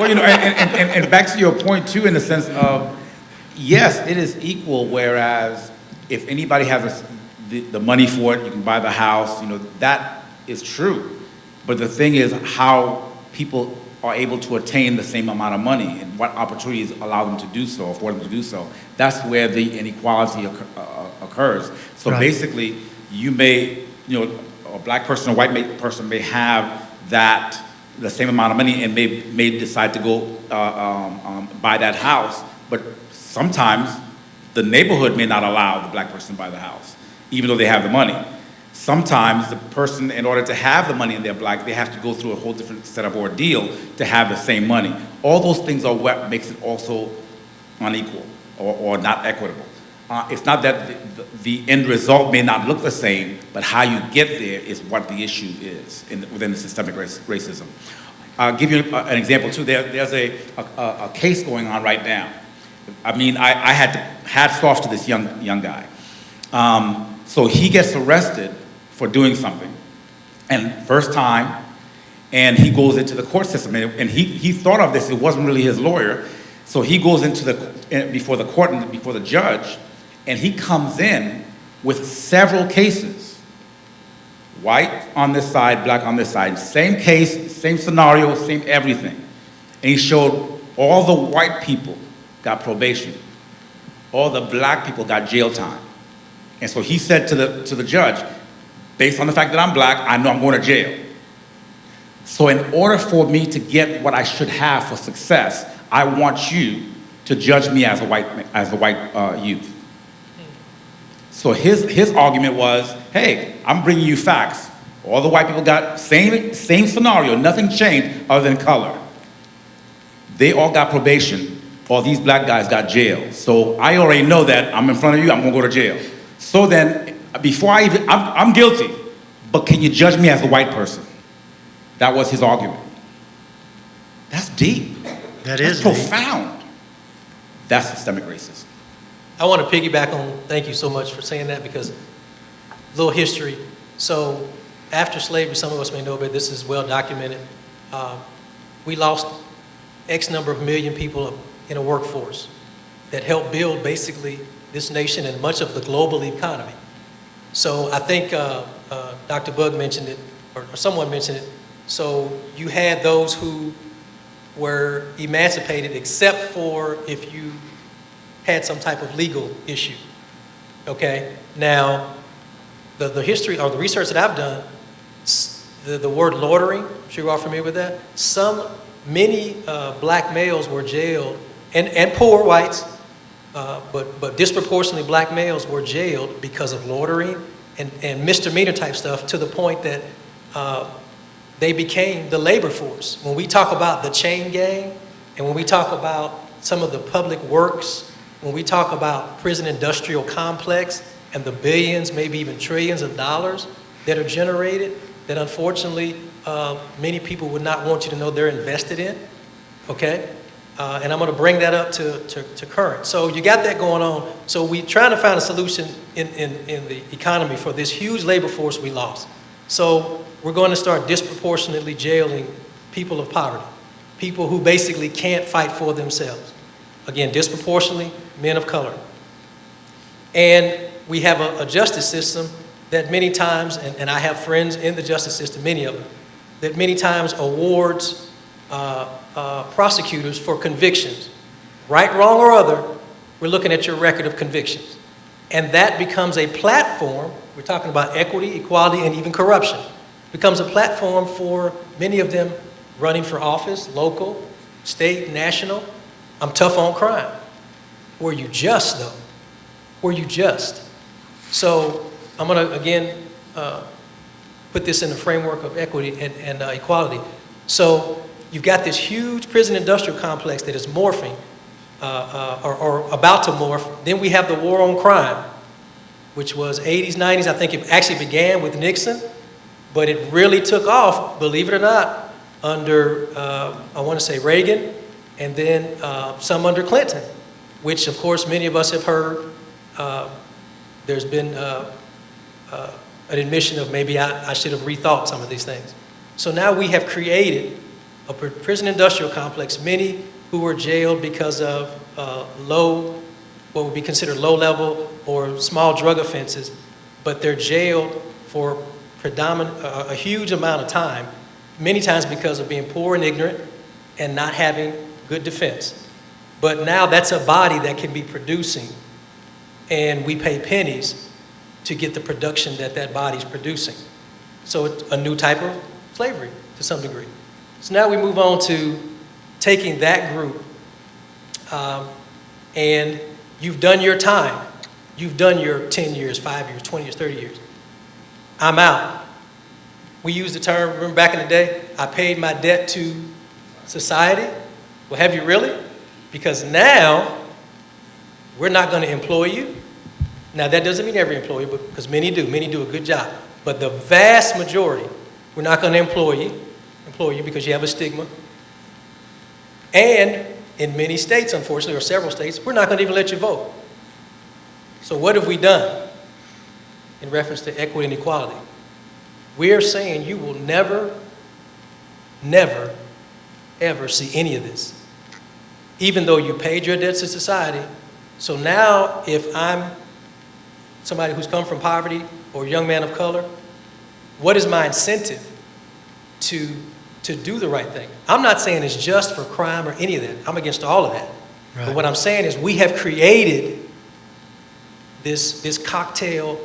Well, and back to your point too, in the sense of, yes, it is equal. Whereas if anybody has the money for it, you can buy the house. That is true. But the thing is how people are able to attain the same amount of money and what opportunities allow them to do so, afford them to do so. That's where the inequality occurs. So Right. basically, you may, a black person or white person may have the same amount of money and may decide to go buy that house, but sometimes the neighborhood may not allow the black person to buy the house, even though they have the money. Sometimes the person, in order to have the money and they're black, they have to go through a whole different set of ordeal to have the same money. All those things are what makes it also unequal or not equitable. It's not that the end result may not look the same, but how you get there is what the issue is within the systemic racism. I'll give you an example too. There's a case going on right now. I mean, I had to hats off to this young guy. So he gets arrested for doing something, and first time, and he goes into the court system, and he thought of this. It wasn't really his lawyer, so he goes before the court and before the judge, and he comes in with several cases, white on this side, black on this side, same case, same scenario, same everything, and he showed all the white people got probation, all the black people got jail time. And so he said to the judge, based on the fact that I'm black, I know I'm going to jail. So in order for me to get what I should have for success, I want you to judge me as a white youth. So his argument was, hey, I'm bringing you facts. All the white people got same scenario, nothing changed other than color. They all got probation. All these black guys got jail. So I already know that I'm in front of you, I'm going to go to jail. So then, before I'm guilty, but can you judge me as a white person? That was his argument. That's deep. That's profound. That's systemic racism. I want to piggyback on, thank you so much for saying that, because a little history. So after slavery, some of us may know, but this is well documented. We lost X number of million people in a workforce that helped build basically this nation and much of the global economy. So I think Dr. Bug mentioned it, or someone mentioned it. So you had those who were emancipated except for if you had some type of legal issue, okay? Now, the history or the research that I've done, the word loitering, I'm sure you're all familiar with that. Many black males were jailed, and poor whites, but disproportionately black males were jailed because of loitering and misdemeanor type stuff, to the point that they became the labor force. When we talk about the chain gang, and when we talk about some of the public works, when we talk about prison industrial complex and the billions, maybe even trillions of dollars that are generated, that unfortunately many people would not want you to know they're invested in, okay? And I'm going to bring that up to current. So you got that going on. So we're trying to find a solution in the economy for this huge labor force we lost. So we're going to start disproportionately jailing people of poverty, people who basically can't fight for themselves. Again, disproportionately men of color. And we have a justice system that many times, and I have friends in the justice system, many of them, that many times awards prosecutors for convictions. Right, wrong, or other, we're looking at your record of convictions. And that becomes a platform, we're talking about equity, equality, and even corruption, becomes a platform for many of them running for office, local, state, national. I'm tough on crime. Were you just, though? Were you just? So I'm going to, again, put this in the framework of equity and equality. So you've got this huge prison industrial complex that is morphing, or about to morph. Then we have the war on crime, which was 80s, 90s. I think it actually began with Nixon, but it really took off, believe it or not, under, I want to say Reagan, and then some under Clinton, which of course many of us have heard. There's been an admission of maybe I should have rethought some of these things. So now we have created a prison industrial complex, many who were jailed because of what would be considered low-level or small drug offenses, but they're jailed for a huge amount of time, many times because of being poor and ignorant and not having good defense. But now that's a body that can be producing, and we pay pennies to get the production that that body's producing. So it's a new type of slavery to some degree. So now we move on to taking that group, and you've done your time. You've done your 10 years, 5 years, 20 years, 30 years. I'm out. We use the term, remember back in the day, I paid my debt to society. Well, have you really? Because now we're not going to employ you. Now that doesn't mean every employee, but because many do a good job. But the vast majority, we're not going to employ you because you have a stigma. And in many states, unfortunately, or several states, we're not going to even let you vote. So what have we done in reference to equity and equality? We are saying you will never, never, ever see any of this, even though you paid your debts to society. So now if I'm somebody who's come from poverty or a young man of color, what is my incentive to do the right thing? I'm not saying it's just for crime or any of that. I'm against all of that. Right. But what I'm saying is we have created this cocktail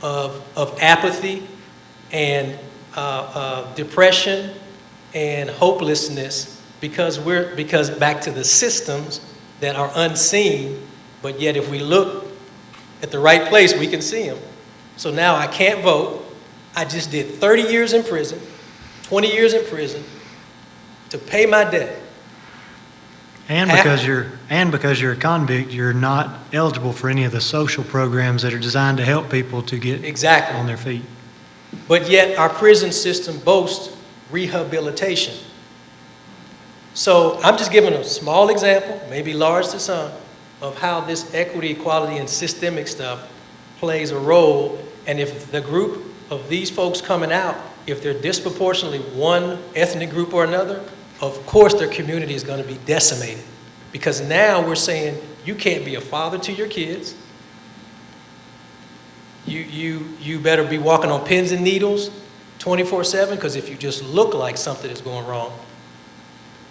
of apathy and depression and hopelessness because back to the systems that are unseen, but yet if we look at the right place, we can see them. So now I can't vote. I just did 30 years in prison, 20 years in prison to pay my debt. And because you're a convict, you're not eligible for any of the social programs that are designed to help people to get on their feet. But yet our prison system boasts rehabilitation. So I'm just giving a small example, maybe large to some, of how this equity, equality, and systemic stuff plays a role. And if the group of these folks coming out, if they're disproportionately one ethnic group or another, of course their community is going to be decimated. Because now we're saying you can't be a father to your kids. You better be walking on pins and needles 24/7, because if you just look like something is going wrong.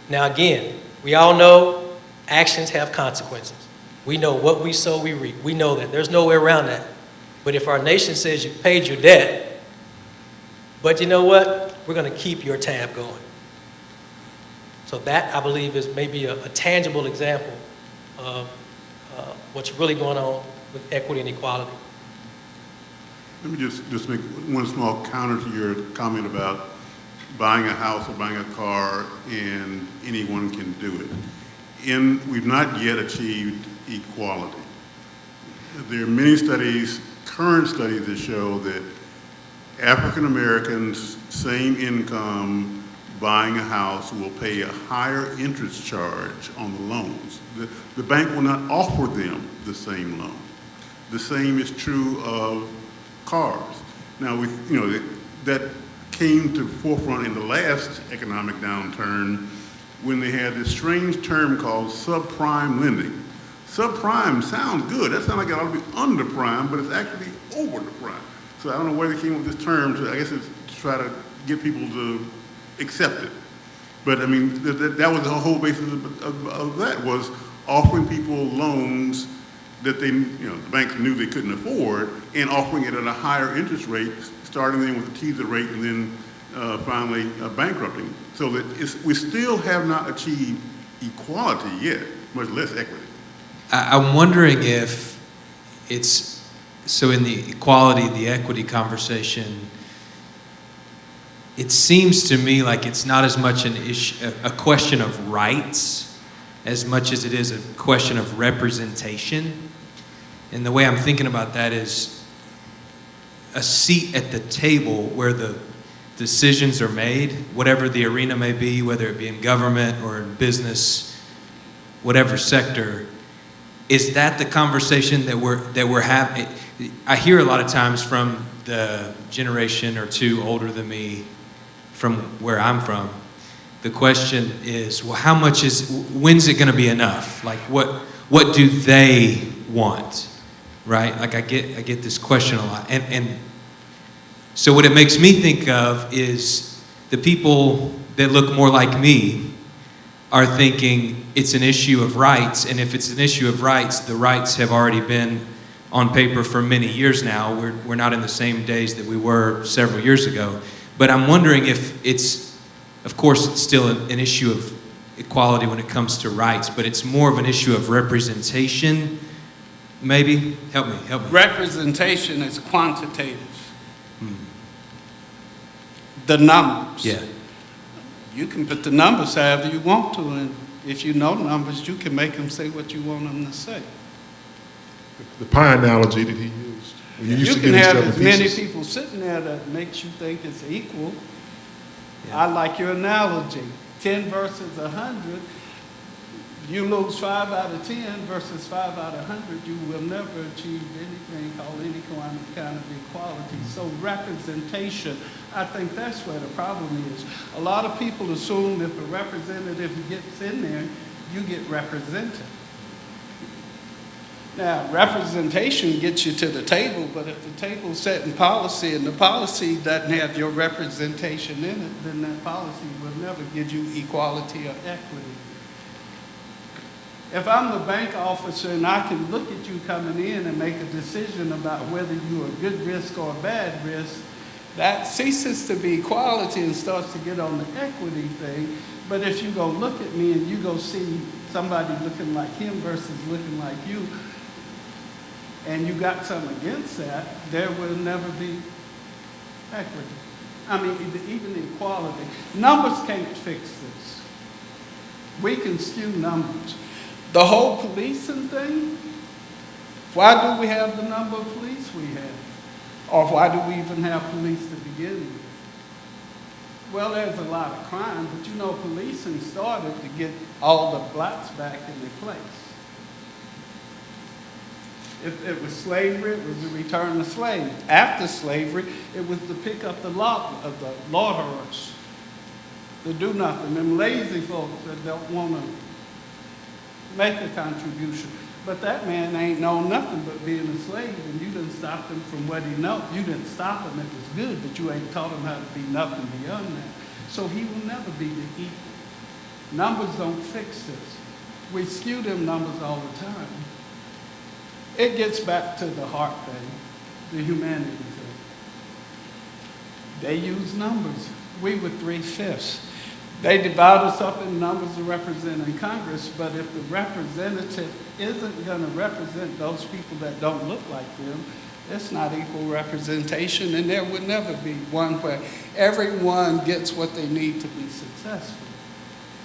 Now again, we all know actions have consequences. We know what we sow, we reap. We know that. There's no way around that. But if our nation says you've paid your debt, but you know what? We're going to keep your tab going. So that, I believe, is maybe a tangible example of what's really going on with equity and equality. Let me just make one small counter to your comment about buying a house or buying a car and anyone can do it. We've not yet achieved equality. There are many studies, current studies, that show that African Americans, same income, buying a house will pay a higher interest charge on the loans. The bank will not offer them the same loan. The same is true of cars. Now, that came to the forefront in the last economic downturn when they had this strange term called subprime lending. Subprime sounds good. That sounds like it ought to be under prime, but it's actually over the prime. So I don't know where they came up with this term. So I guess it's to try to get people to accept it. But I mean, that was the whole basis of that, was offering people loans that the banks knew they couldn't afford, and offering it at a higher interest rate, starting then with a teaser rate and then finally bankrupting. So that we still have not achieved equality yet, much less equity. I'm wondering if it's, so in the equality, the equity conversation, it seems to me like it's not as much a question of rights as much as it is a question of representation. And the way I'm thinking about that is a seat at the table where the decisions are made, whatever the arena may be, whether it be in government or in business, whatever sector. Is that the conversation that we're having? I hear a lot of times from the generation or two older than me, from where I'm from, The question is, well, when's it going to be enough? Like, what do they want, right? Like, I get this question a lot. And so what it makes me think of is the people that look more like me are thinking it's an issue of rights, and if it's an issue of rights, the rights have already been on paper for many years now. We're not in the same days that we were several years ago. But I'm wondering if of course, it's still an issue of equality when it comes to rights, but it's more of an issue of representation, maybe? Help me. Representation is quantitative. The numbers. Yeah. You can put the numbers however you want to, and if you know numbers, you can make them say what you want them to say. The pie analogy that he used. When used You to can get have seven as many pieces. people sitting there that makes you think it's equal. Yeah. I like your analogy. 10 versus 100, you lose 5 out of 10 versus 5 out of 100, you will never achieve anything called any kind of equality. So representation, I think that's where the problem is. A lot of people assume if a representative gets in there, you get represented. Now, representation gets you to the table, but if the table's setting policy and the policy doesn't have your representation in it, then that policy will never give you equality or equity. If I'm the bank officer and I can look at you coming in and make a decision about whether you're a good risk or a bad risk, that ceases to be equality and starts to get on the equity thing. But if you go look at me and you go see somebody looking like him versus looking like you, and you got something against that, there will never be equity. I mean, even equality. Numbers can't fix this. We can skew numbers. The whole policing thing, why do we have the number of police we have? Or why do we even have police to begin with? Well, there's a lot of crime, but you know, policing started to get all the blacks back in their place. If it was slavery, it was the return of slaves. After slavery, it was to pick up the loiterers, to do nothing. Them lazy folks that don't want to make a contribution. But that man ain't known nothing but being a slave, and you didn't stop him from what he know. You didn't stop him if it was good, but you ain't taught him how to be nothing beyond that. So he will never be the equal. Numbers don't fix this. We skew them numbers all the time. It gets back to the heart thing, the humanity thing. They use numbers. We were 3/5. They divide us up in numbers to represent in Congress, but if the representative isn't going to represent those people that don't look like them, it's not equal representation, and there would never be one where everyone gets what they need to be successful.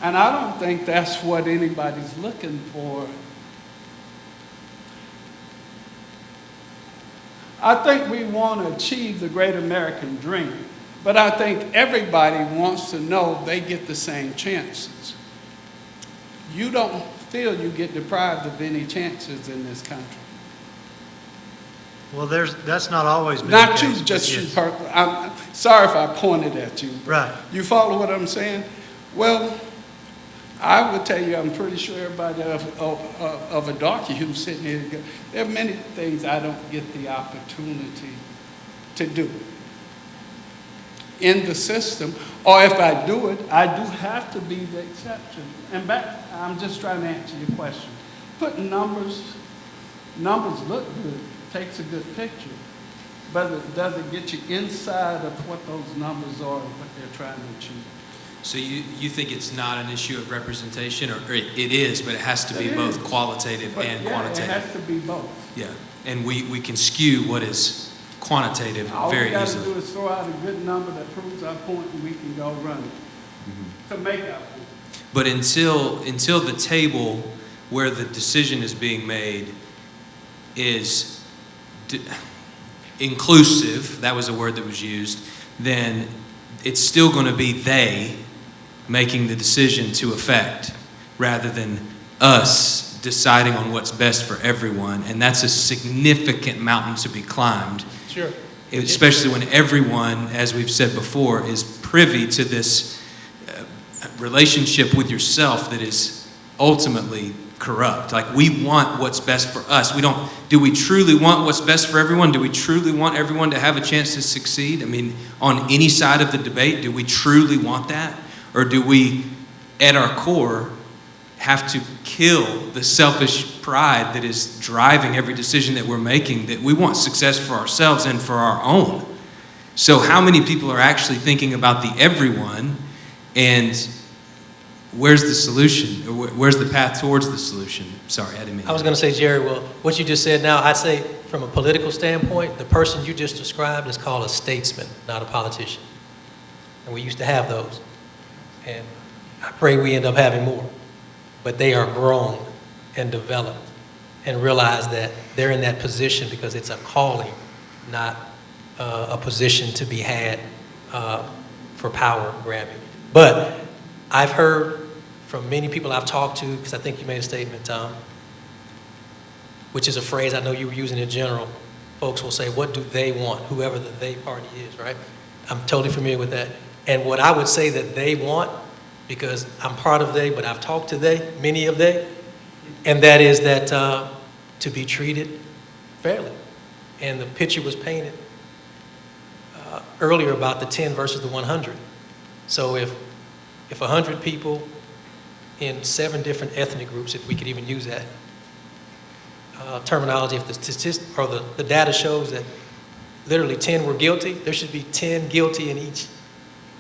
And I don't think that's what anybody's looking for. I think we want to achieve the great American dream, but I think everybody wants to know they get the same chances. You don't feel you get deprived of any chances in this country. Well, that's not always been Not the you, case, just but you. yes. I'm sorry if I pointed at you. Right. You follow what I'm saying? Well, I would tell you, I'm pretty sure everybody of a darky who's sitting here, there are many things I don't get the opportunity to do in the system, or if I do it, I do have to be the exception. And I'm just trying to answer your question. Putting numbers look good, takes a good picture, but it doesn't get you inside of what those numbers are and what they're trying to achieve. So you think it's not an issue of representation, or it is, but it has to be It both is. qualitative But and yeah, quantitative? it has to be both. Yeah, and we can skew what is quantitative All we very got to easily. do is throw out a good number that proves our point, and we can go run it to make our point. But until the table where the decision is being made is inclusive, that was a word that was used, then it's still going to be they making the decision to effect rather than us deciding on what's best for everyone. And that's a significant mountain to be climbed. Sure. Especially when everyone, as we've said before, is privy to this relationship with yourself that is ultimately corrupt. Like, we want what's best for us. Do we truly want what's best for everyone? Do we truly want everyone to have a chance to succeed? I mean, on any side of the debate, do we truly want that? Or do we, at our core, have to kill the selfish pride that is driving every decision that we're making, that we want success for ourselves and for our own? So how many people are actually thinking about the everyone, and where's the solution? Or where's the path towards the solution? Sorry, I didn't mean I was going to say, Jerry, well, what you just said now, I'd say from a political standpoint, the person you just described is called a statesman, not a politician. And we used to have those. And I pray we end up having more. But they are grown and developed and realize that they're in that position because it's a calling, not a position to be had for power grabbing. But I've heard from many people I've talked to, because I think you made a statement, Tom, which is a phrase I know you were using in general. Folks will say, what do they want? Whoever the they party is, right? I'm totally familiar with that. And what I would say that they want, because I'm part of they, but I've talked to they, many of they, and that is that to be treated fairly. And the picture was painted earlier about the 10 versus the 100. So if 100 people in 7 different ethnic groups, if we could even use that terminology, if the statistic or the data shows that literally 10 were guilty, there should be 10 guilty in each.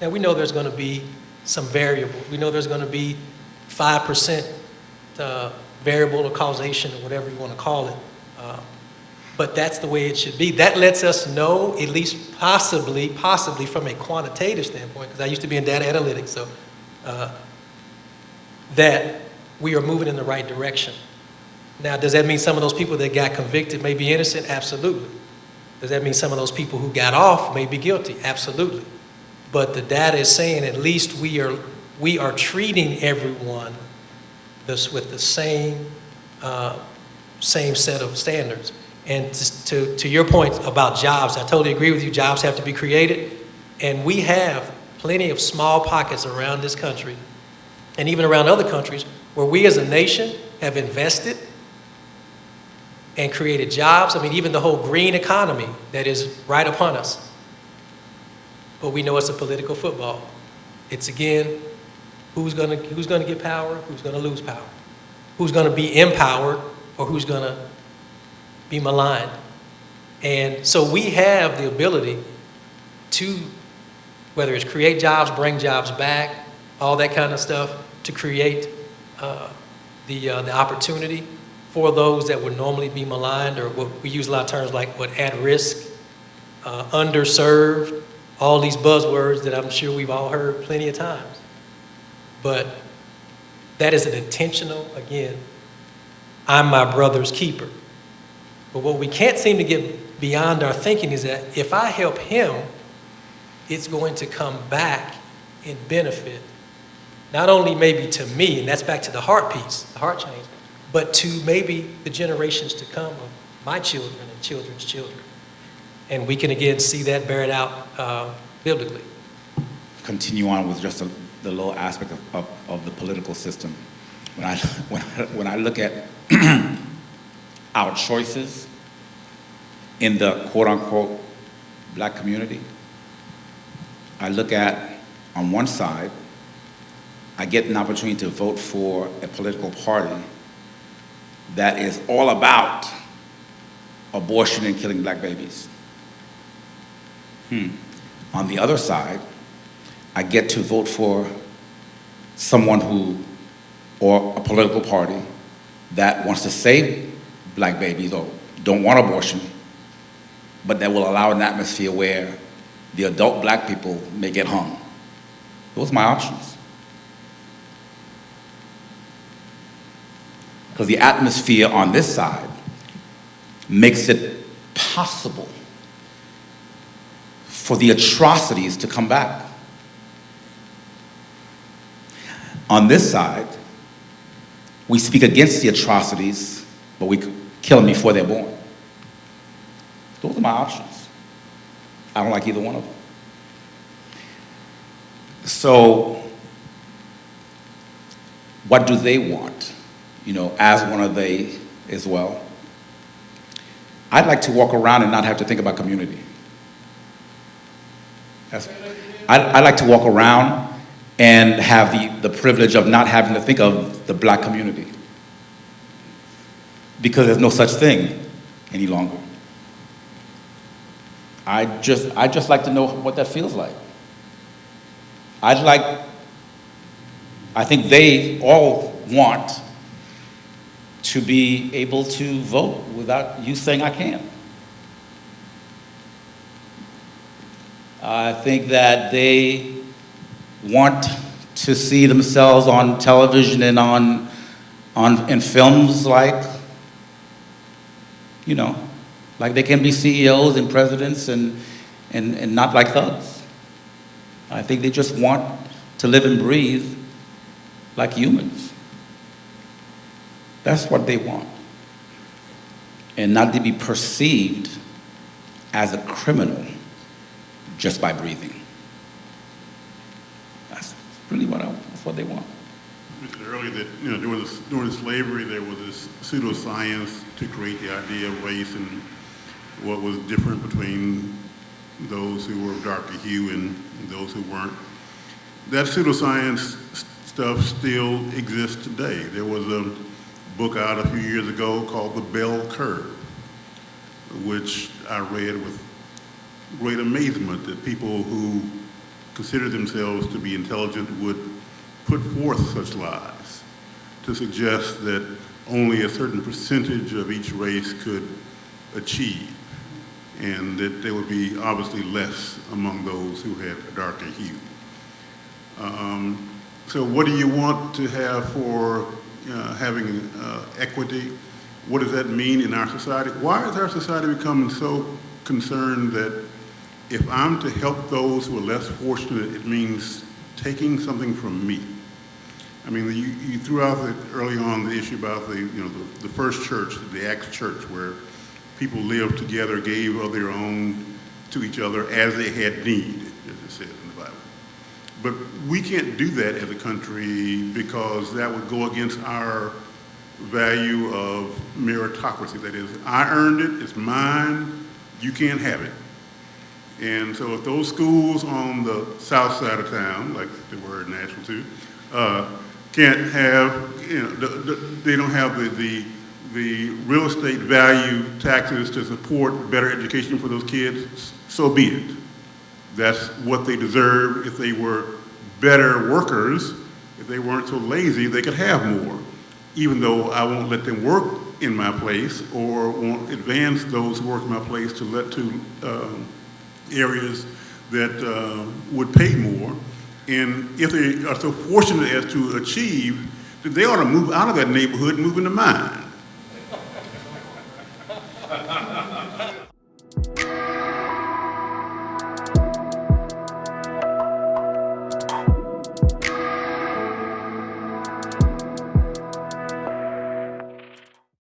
Now we know there's going to be some variables. We know there's going to be 5% variable or causation or whatever you want to call it. But that's the way it should be. That lets us know, at least possibly from a quantitative standpoint, because I used to be in data analytics, so that we are moving in the right direction. Now, does that mean some of those people that got convicted may be innocent? Absolutely. Does that mean some of those people who got off may be guilty? Absolutely. But the data is saying at least we are treating everyone with the same set of standards. And to your point about jobs, I totally agree with you. Jobs have to be created. And we have plenty of small pockets around this country and even around other countries where we as a nation have invested and created jobs. I mean, even the whole green economy that is right upon us. But we know it's a political football. It's, again, who's gonna get power, who's gonna lose power, who's gonna be empowered, or who's gonna be maligned. And so we have the ability to, whether it's create jobs, bring jobs back, all that kind of stuff, to create the opportunity for those that would normally be maligned, or what we use a lot of terms like at risk, underserved, all these buzzwords that I'm sure we've all heard plenty of times. But that is an intentional, again, I'm my brother's keeper. But what we can't seem to get beyond our thinking is that if I help him, it's going to come back and benefit, not only maybe to me, and that's back to the heart piece, the heart change, but to maybe the generations to come of my children and children's children. And we can again see that bear it out biblically. Continue on with just the little aspect of the political system. When I look at our choices in the quote-unquote black community, I look at, on one side, I get an opportunity to vote for a political party that is all about abortion and killing black babies. On the other side, I get to vote for someone or a political party that wants to save black babies or don't want abortion, but that will allow an atmosphere where the adult black people may get hung. Those are my options. Because the atmosphere on this side makes it possible for the atrocities to come back. On this side, we speak against the atrocities, but we kill them before they're born. Those are my options. I don't like either one of them. So what do they want, as one of they as well. I'd like to walk around and not have to think about community. I'd like to walk around and have the privilege of not having to think of the black community, because there's no such thing any longer. I just like to know what that feels like. I think they all want to be able to vote without you saying I can't. I think that they want to see themselves on television and in films like they can be CEOs and presidents and not like thugs. I think they just want to live and breathe like humans. That's what they want. And not to be perceived as a criminal just by breathing. That's really that's what they want. You mentioned earlier that during slavery there was this pseudoscience to create the idea of race and what was different between those who were of darker hue and those who weren't. That pseudoscience stuff still exists today. There was a book out a few years ago called The Bell Curve, which I read with great amazement that people who consider themselves to be intelligent would put forth such lies to suggest that only a certain percentage of each race could achieve, and that there would be obviously less among those who had a darker hue. So what do you want to have for having equity? What does that mean in our society? Why is our society becoming so concerned that if I'm to help those who are less fortunate, it means taking something from me? I mean, you threw out early on the issue about the first church, the Acts church, where people lived together, gave of their own to each other as they had need, as it says in the Bible. But we can't do that as a country because that would go against our value of meritocracy. That is, I earned it, it's mine, you can't have it. And so if those schools on the south side of town, like they were in Nashville too, can't have, they don't have the real estate value taxes to support better education for those kids, so be it. That's what they deserve. If they were better workers, if they weren't so lazy, they could have more, even though I won't let them work in my place or won't advance those who work in my place to areas that would pay more. And if they are so fortunate as to achieve, then they ought to move out of that neighborhood and move into mine.